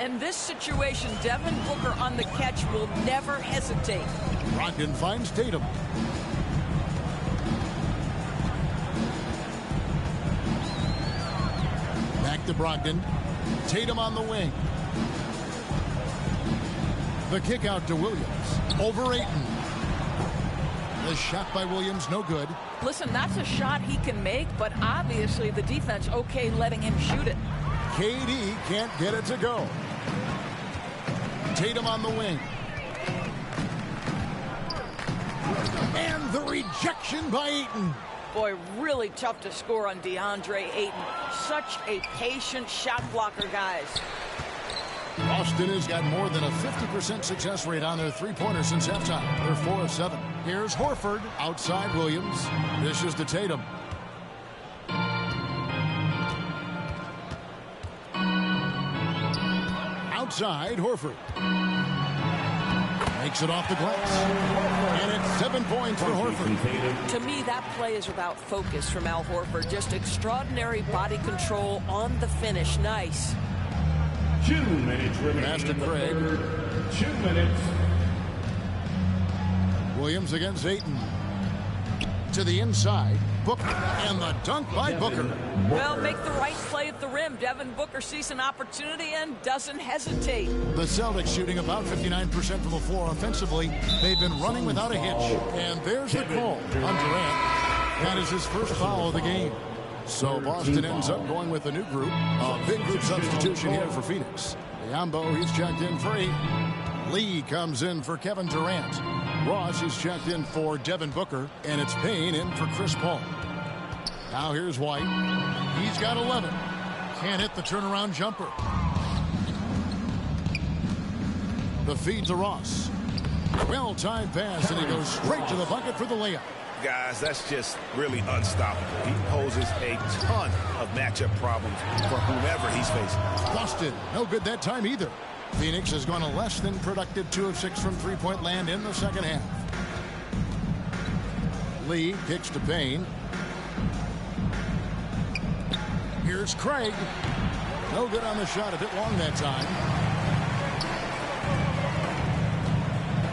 In this situation, Devin Booker on the catch will never hesitate. Brogdon finds Tatum. Back to Brogdon. Tatum on the wing. The kick out to Williams. Over Ayton. The shot by Williams, no good. Listen, that's a shot he can make, but obviously the defense okay letting him shoot it. KD can't get it to go. Tatum on the wing. And the rejection by Ayton. Boy, really tough to score on DeAndre Ayton. Such a patient shot blocker, guys. Boston has got more than a 50% success rate on their three-pointer since halftime. They're 4 of 7. Here's Horford. Outside Williams. Dishes to Tatum. Outside Horford. Makes it off the glass. And it's 7 points for Horford. To me, that play is about focus from Al Horford. Just extraordinary body control on the finish. Nice. 2 minutes remaining. Pass to Craig. 2 minutes. Williams against Ayton. To the inside. Booker. And the dunk by Booker. Well, make the right play at the rim. Devin Booker sees an opportunity and doesn't hesitate. The Celtics shooting about 59% from the floor offensively. They've been running without a hitch. And there's the call on Durant. That is his first foul of the game. So Boston ends up going with a new group. A big group substitution here for Phoenix. Biombo, he's checked in for 8. Lee comes in for Kevin Durant. Ross is checked in for Devin Booker. And it's Payne in for Chris Paul. Now here's White. He's got 11. Can't hit the turnaround jumper. The feed to Ross. Well-timed pass, and he goes straight to the bucket for the layup. Guys, that's just really unstoppable. He poses a ton of matchup problems for whomever he's facing. Boston, no good that time either. Phoenix has gone a less than productive 2 of 6 from three-point land in the second half. Lee kicks to Payne. Here's Craig. No good on the shot, a bit long that time.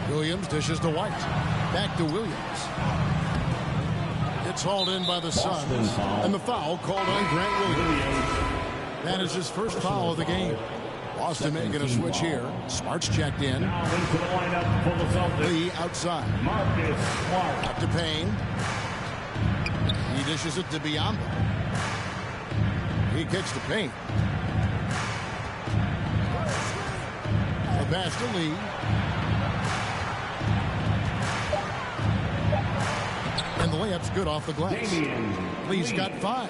Williams dishes to White. Back to Williams. It's hauled in by the Suns. And the foul called on Grant Williams. That is his first foul of the game. Boston making a switch here. Smart's checked in. Lee outside. Up to Payne. He dishes it to Biombo. He kicks to Payne. The pass to Lee. And the layup's good off the glass. Lee's got 5.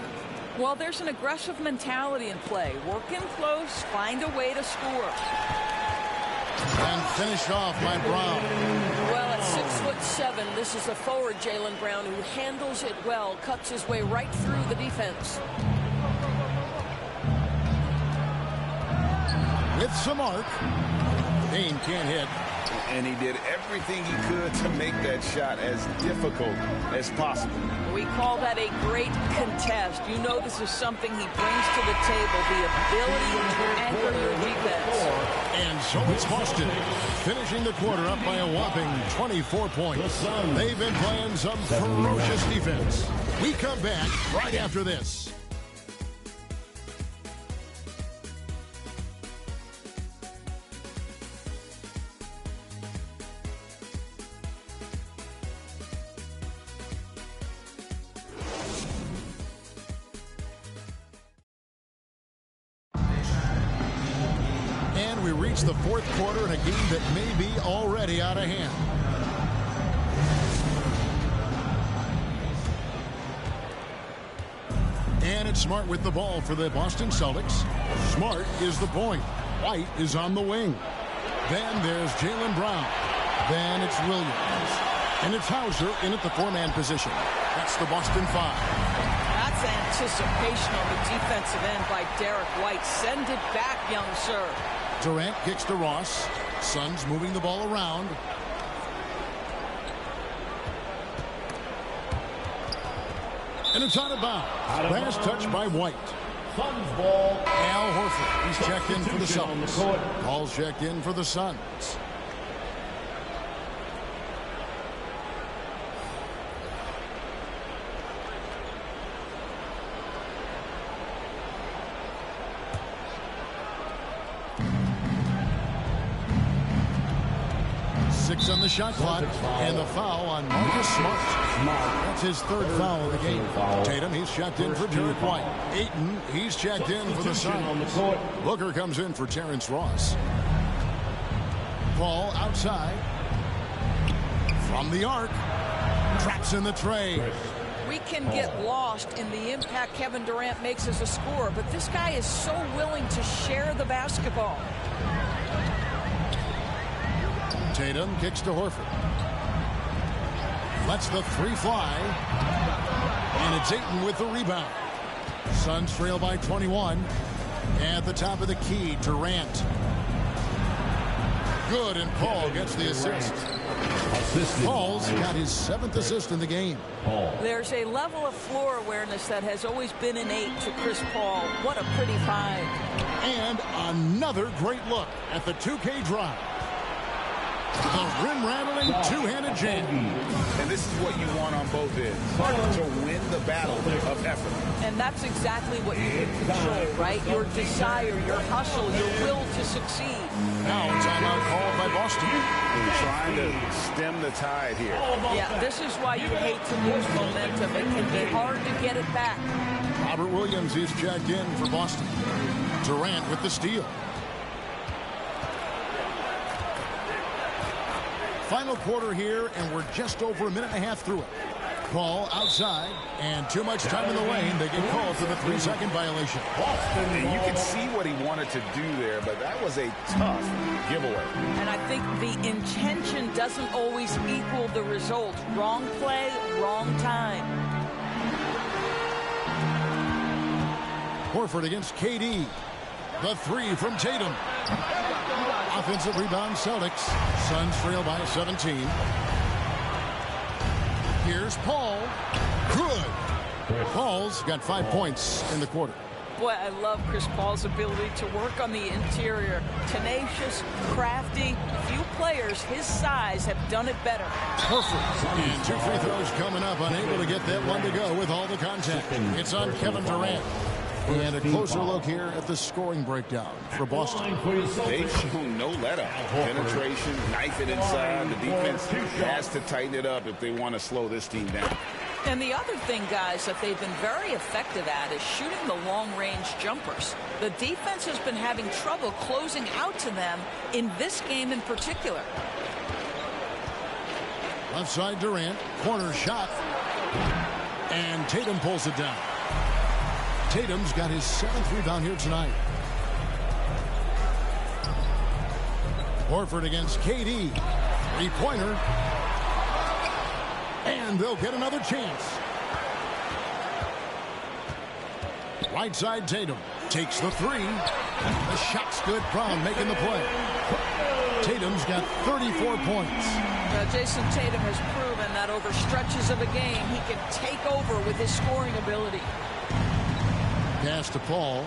Well, there's an aggressive mentality in play. Work in close, find a way to score. And finished off by Brown. Well, at 6'7", this is a forward, Jaylen Brown, who handles it well, cuts his way right through the defense. With some arc. Payne can't hit. And he did everything he could to make that shot as difficult as possible. We call that a great contest. You know this is something he brings to the table, the ability to anchor your defense. And so it's Boston, finishing the quarter up by a whopping 24 points. They've been playing some ferocious defense. We come back right after this. We reach the fourth quarter in a game that may be already out of hand. And it's Smart with the ball for the Boston Celtics. Smart is the point. White is on the wing. Then there's Jaylen Brown. Then it's Williams. And it's Hauser in at the four-man position. That's the Boston Five. That's anticipation on the defensive end by Derek White. Send it back, young sir. Durant kicks to Ross. Suns moving the ball around. And it's out of bounds. Last touch by White. Suns ball. Al Horford. He's checked in for the Celtics. Paul's checked in for the Suns. Six on the shot clock, and the foul on Marcus Smart. That's his third foul of the game. Tatum, he's checked in for Derek White. Ayton, he's checked in for the Suns. Booker comes in for Terrence Ross. Paul outside. From the arc. Traps in the tray. We can get lost in the impact Kevin Durant makes as a scorer, but this guy is so willing to share the basketball. Tatum kicks to Horford. Lets the three fly. And it's Ayton with the rebound. Suns trail by 21. At the top of the key, Durant. Good, and Paul gets the assist. Paul's got his 7th assist in the game. There's a level of floor awareness that has always been innate to Chris Paul. What a pretty find. And another great look at the 2K drive. The rim-rattling two-handed jam. And this is what you want on both ends, to win the battle of effort. And that's exactly what you can control, right? Your desire, your hustle, your will to succeed. Now a timeout called by Boston. They're trying to stem the tide here. Yeah, this is why you hate to lose momentum. It can be hard to get it back. Robert Williams is checked in for Boston. Durant with the steal. Final quarter here, and we're just over a minute and a half through it. Paul outside, and too much time in the lane. They get called for the 3-second violation. And you can see what he wanted to do there, but that was a tough giveaway. And I think the intention doesn't always equal the result. Wrong play, wrong time. Horford against KD. The three from Tatum. Offensive rebound, Celtics. Suns trail by 17. Here's Paul. Good. Paul's got 5 points in the quarter. Boy, I love Chris Paul's ability to work on the interior. Tenacious, crafty. Few players his size have done it better. Perfect. And 2 free throws coming up. Unable to get that one to go with all the contact. It's on Kevin Durant. And a closer look here at the scoring breakdown for Boston. They've shown no let-up. Penetration, knife it inside. The defense has to tighten it up if they want to slow this team down. And the other thing, guys, that they've been very effective at is shooting the long-range jumpers. The defense has been having trouble closing out to them in this game in particular. Left side Durant, corner shot. And Tatum pulls it down. Tatum's got his 7th rebound here tonight. Horford against KD. Three-pointer. And they'll get another chance. Right side Tatum takes the three. The shot's good. Brown making the play. Tatum's got 34 points. Jason Tatum has proven that over stretches of a game, he can take over with his scoring ability. Pass to Paul.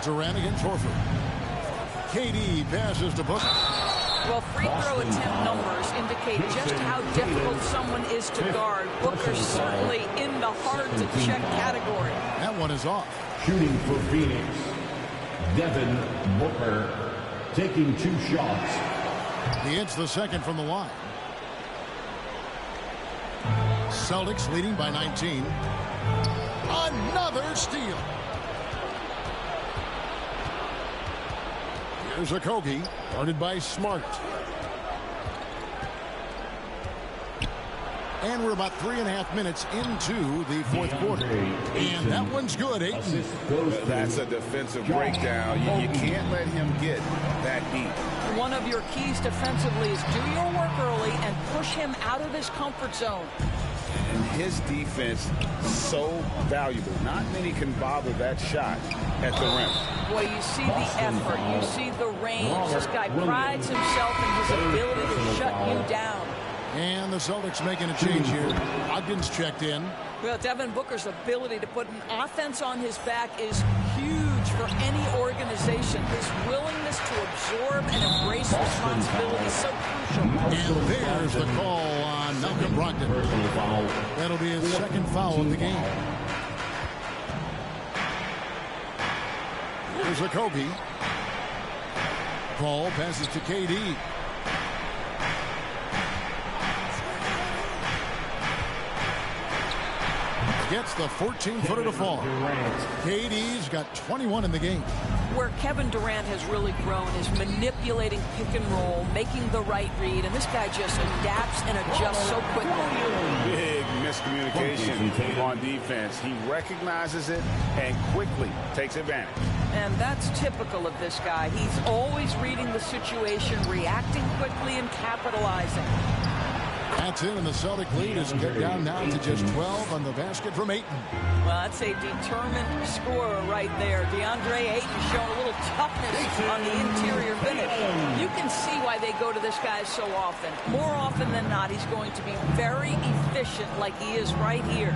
Durant against Horford. KD passes to Booker. Well, free throw attempt numbers indicate just how difficult someone is to guard. Booker's certainly in the hard-to-check category. That one is off. Shooting for Phoenix, Devin Booker taking 2 shots. He hits the second from the line. Celtics leading by 19. Another steal. Here's a Kogi, guarded by Smart. And we're about 3.5 minutes into the fourth quarter. And that one's good, Ayton. That's a defensive breakdown. You can't let him get that deep. One of your keys defensively is do your work early and push him out of his comfort zone. And his defense so valuable. Not many can bother that shot at the rim. Boy, you see the effort. You see the range. This guy prides himself in his ability to shut you down. And the Celtics making a change here. Ogden's checked in. Well, Devin Booker's ability to put an offense on his back is huge for any organization. His willingness to absorb and embrace responsibility is so crucial. And there's the call on Malcolm Brogdon. That'll be his second foul of the game. Here's a Kobe. Paul passes to KD. Gets the 14-footer to fall. KD's got 21 in the game. Where Kevin Durant has really grown is manipulating pick and roll, making the right read, and this guy just adapts and adjusts so quickly. Big miscommunication on defense. He recognizes it and quickly takes advantage. And that's typical of this guy. He's always reading the situation, reacting quickly, and capitalizing. That's it, and the Celtic lead is cut down now to just 12 on the basket from Ayton. Well, that's a determined scorer right there. DeAndre Ayton showing a little toughness on the interior finish. You can see why they go to this guy so often. More often than not, he's going to be very efficient like he is right here.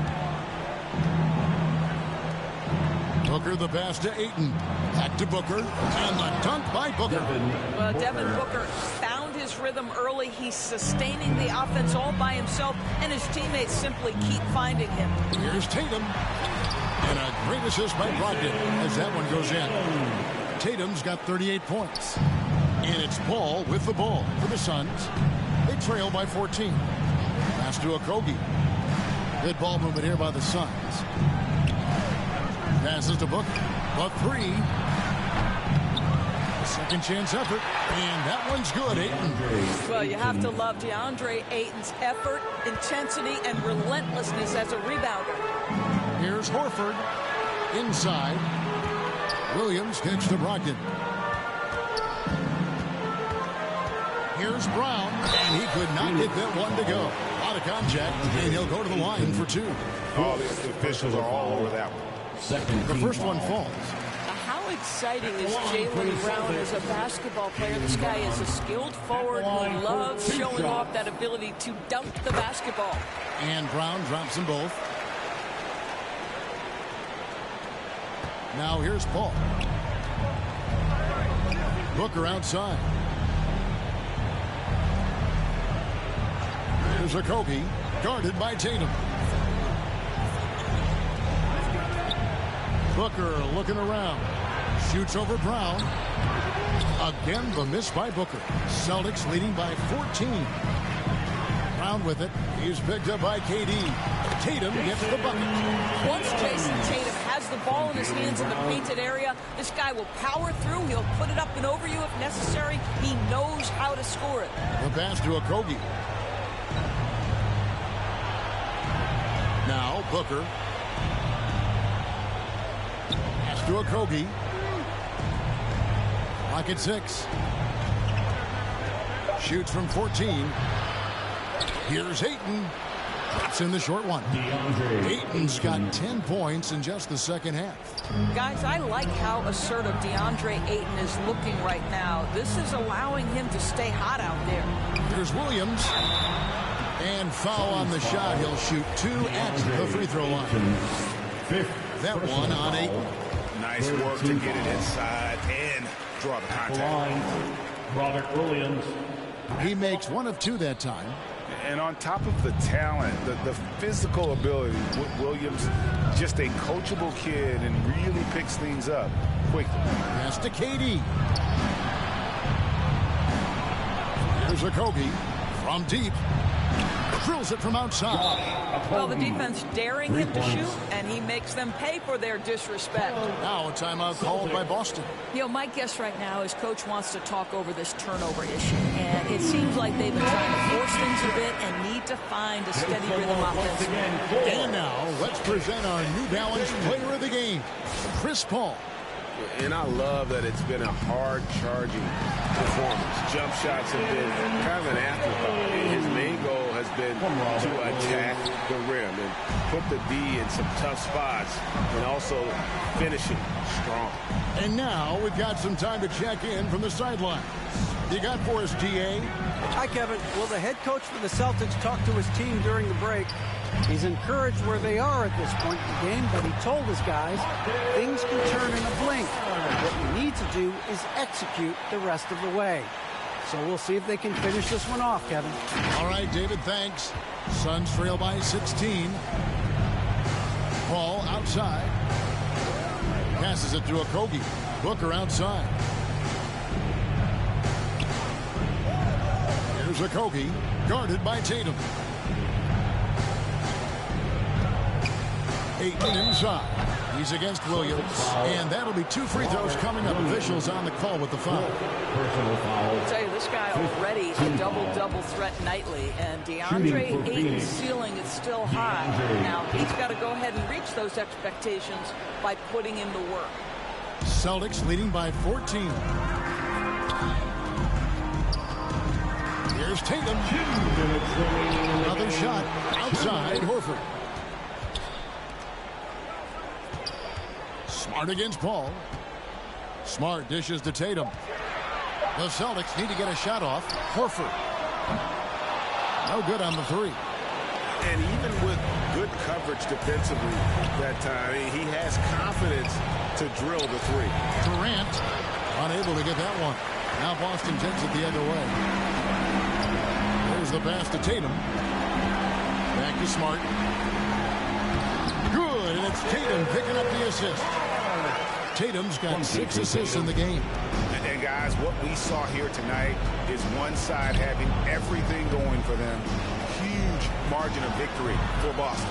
Booker the pass to Ayton. Back to Booker. And the dunk by Booker. Well, Devin Booker found his rhythm early. He's sustaining the offense all by himself, and his teammates simply keep finding him. Here's Tatum. And a great assist by Brogdon as that one goes in. Tatum's got 38 points. And it's Paul with the ball for the Suns. They trail by 14. Pass to Okogie. Good ball movement here by the Suns. Passes to Booker. The three. Second chance effort. And that one's good, Ayton. Well, you have to love DeAndre Ayton's effort, intensity, and relentlessness as a rebounder. Here's Horford. Inside. Williams kicks to Brogdon. Here's Brown. And he could not get that one to go. A lot of contact. And he'll go to the line for two. All the officials are all over that one. The first one falls. How exciting is Jaylen Brown as a basketball player? This guy is a skilled forward who loves showing off that ability to dunk the basketball. And Brown drops them both. Now here's Paul. Booker outside. Here's Okogie, guarded by Tatum. Booker looking around. Shoots over Brown. Again, the miss by Booker. Celtics leading by 14. Brown with it. He's picked up by KD. Tatum gets the bucket. Once Jason Tatum has the ball in his hands in the painted area, this guy will power through. He'll put it up and over you if necessary. He knows how to score it. The pass to Okogie. Now Booker. To Okogie. Clock at 6. Shoots from 14. Here's Ayton. Drops in the short one. Ayton's got 10 points in just the second half. Guys, I like how assertive DeAndre Ayton is looking right now. This is allowing him to stay hot out there. Here's Williams. And foul on the shot. He'll shoot 2 at the free throw line. That one on Ayton. Nice work to get it inside and draw the contact. Robert Williams. He makes 1 of 2 that time. And on top of the talent, the physical ability, Williams, just a coachable kid and really picks things up quickly. Pass to KD. Here's Okogie from deep. Drills it from outside. Well, the defense daring him to shoot, and he makes them pay for their disrespect. Now a timeout called by Boston. You know, my guess right now is Coach wants to talk over this turnover issue, and it seems like they've been trying to force things a bit and need to find a steady rhythm offensively. And now, let's present our New Balance Player of the Game, Chris Paul. And I love that it's been a hard-charging performance. Jump shots have been kind of an afterthought. His main goal has been to attack the rim and put the D in some tough spots and also finishing strong. And now we've got some time to check in from the sideline. You got for us, GA? Hi, Kevin. Well, the head coach for the Celtics talked to his team during the break. He's encouraged where they are at this point in the game, but he told his guys things can turn in a blink. What you need to do is execute the rest of the way. So we'll see if they can finish this one off, Kevin. All right, David, thanks. Suns trail by 16. Paul outside. Passes it to Okogie. Booker outside. Here's Okogie, guarded by Tatum. Ayton inside. He's against Williams. And that'll be 2 free throws coming up. Officials on the call with the foul. Personal foul. I'll tell you, this guy already a double-double threat nightly. And DeAndre Ayton's ceiling is still high. Now, he's got to go ahead and reach those expectations by putting in the work. Celtics leading by 14. Here's Tatum. Another shot outside Horford. Smart against Paul. Smart dishes to Tatum. The Celtics need to get a shot off. Horford. No good on the 3. And even with good coverage defensively that time, he has confidence to drill the 3. Durant unable to get that one. Now Boston takes it the other way. There's the pass to Tatum. Back to Smart. Good, and it's Tatum picking up the assist. Tatum's got 6 assists in the game. And guys, what we saw here tonight is one side having everything going for them. Huge margin of victory for Boston.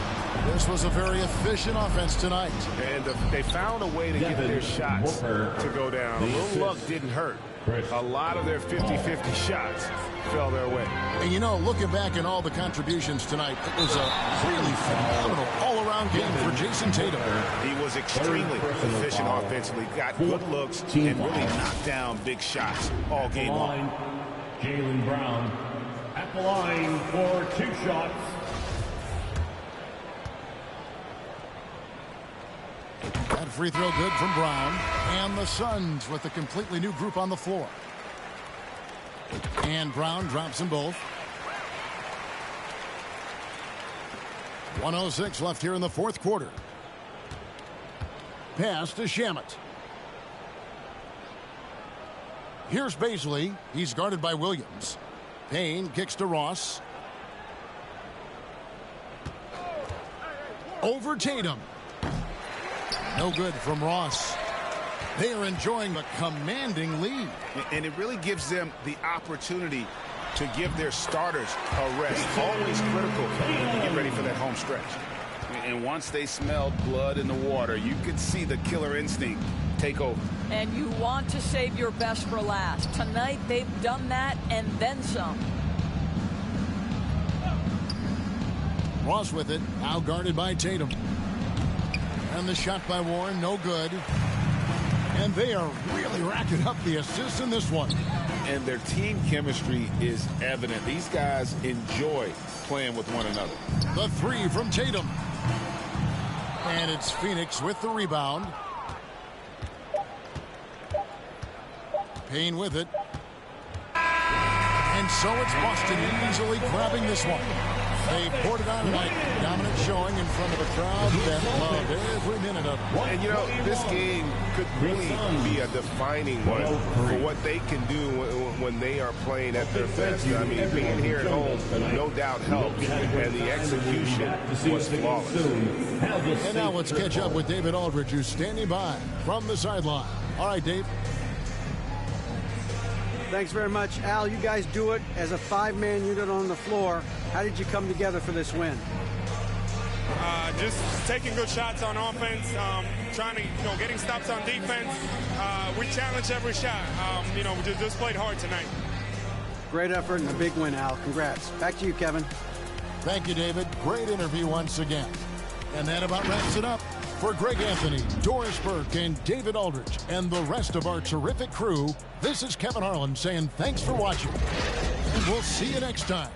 This was a very efficient offense tonight. And they found a way to get their shots to go down. A little luck didn't hurt. A lot of their 50-50 shots fell their way. And you know, looking back at all the contributions tonight, it was a really phenomenal all-around game for Jason Tatum. He was extremely efficient offensively, got good looks, and really knocked down big shots all game long. Jaylen Brown at the line for 2 shots. That free throw good from Brown. And the Suns with a completely new group on the floor. And Brown drops them both. 1:06 left here in the 4th quarter. Pass to Shamet. Here's Baisley. He's guarded by Williams. Payne kicks to Ross. Over Tatum. No good from Ross. They are enjoying a commanding lead. And it really gives them the opportunity to give their starters a rest. Always critical when you get ready for that home stretch. And once they smelled blood in the water, you could see the killer instinct take over. And you want to save your best for last. Tonight, they've done that and then some. Ross with it, now guarded by Tatum. And the shot by Warren, no good. And they are really racking up the assists in this one. and their team chemistry is evident. These guys enjoy playing with one another. The three from Tatum. And it's Phoenix with the rebound. Payne with it. And so it's Boston easily grabbing this one. They poured it on tonight. Dominant showing in front of a crowd that loved every minute of it. And, you know, this game could really be a defining one for what they can do when they are playing at their best. I mean, being here at home no doubt helps, and the execution was flawless. And now let's catch up with David Aldridge, who's standing by from the sideline. All right, Dave. Thanks very much, Al. You guys do it as a five-man unit on the floor. How did you come together for this win? Just taking good shots on offense, trying to, getting stops on defense. We challenge every shot. We just played hard tonight. Great effort and a big win, Al. Congrats. Back to you, Kevin. Thank you, David. Great interview once again. And that about wraps it up. For Greg Anthony, Doris Burke, and David Aldridge, and the rest of our terrific crew, this is Kevin Harlan saying thanks for watching. And we'll see you next time.